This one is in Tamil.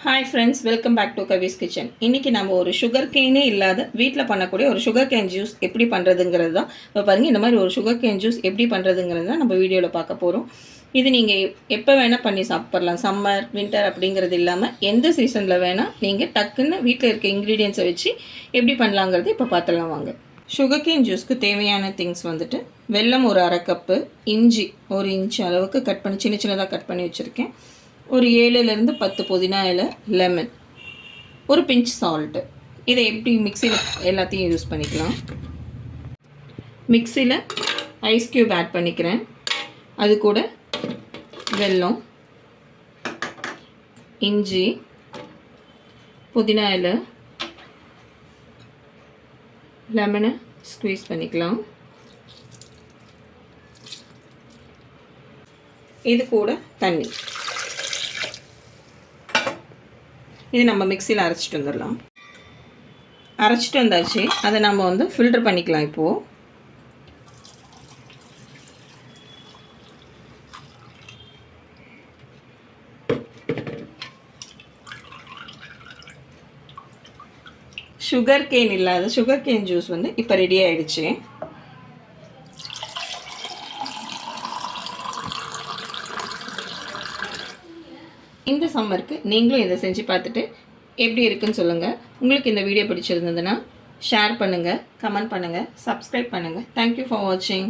Hi friends, welcome back to Kavi's kitchen. இன்றைக்கி நம்ம ஒரு சுகர் கேனே இல்லாத வீட்டில் பண்ணக்கூடிய ஒரு சுகர் கேன் ஜூஸ் எப்படி பண்ணுறதுங்கிறது தான். இப்போ பாருங்கள், இந்த மாதிரி ஒரு சுகர் கேன் ஜூஸ் எப்படி பண்ணுறதுங்கிறது தான் நம்ம வீடியோவில் பார்க்க போகிறோம். இது நீங்கள் எப்போ வேணால் பண்ணி சாப்பிட்றலாம். சம்மர், வின்டர் அப்படிங்கிறது இல்லாமல் எந்த சீசனில் வேணால் நீங்கள் டக்குன்னு வீட்டில் இருக்க இன்க்ரீடியன்ஸை வச்சு எப்படி பண்ணலாங்கிறது இப்போ பார்த்துடலாம் வாங்க. சுகர் கேன் ஜூஸ்க்கு தேவையான திங்ஸ் வந்துட்டு வெல்லம் ஒரு அரை கப்பு, இஞ்சி ஒரு இன்ச்சு அளவுக்கு கட் பண்ணி சின்ன சின்னதாக கட் பண்ணி வச்சுருக்கேன், ஒரு 7லேருந்து 10 புதினா இலை, லெமன், ஒரு பிஞ்ச் சால்ட்டு. இதை எப்படி மிக்சியில் எல்லாத்தையும் யூஸ் பண்ணிக்கலாம். மிக்சியில் ஐஸ் க்யூப் ஆட் பண்ணிக்கிறேன். அது கூட வெல்லம், இஞ்சி, புதினா இலை, லெமனை ஸ்க்வீஸ் பண்ணிக்கலாம். இது கூட தண்ணி. இது நம்ம மிக்சியில் அரைச்சிட்டு வந்துடலாம். அரைச்சிட்டு வந்தாச்சு. அதை நம்ம வந்து ஃபில்டர் பண்ணிக்கலாம். இப்போது சுகர் கேன் இல்லாத சுகர் கேன் ஜூஸ் வந்து இப்போ ரெடி ஆகிடுச்சு. இந்த சம்மருக்கு நீங்களும் இதை செஞ்சு பார்த்துட்டு எப்படி இருக்குன்னு சொல்லுங்கள். உங்களுக்கு இந்த வீடியோ பிடிச்சிருந்ததுன்னா ஷேர் பண்ணுங்கள், கமெண்ட் பண்ணுங்கள், சப்ஸ்கிரைப் பண்ணுங்கள். தேங்க்யூ ஃபார் வாட்சிங்.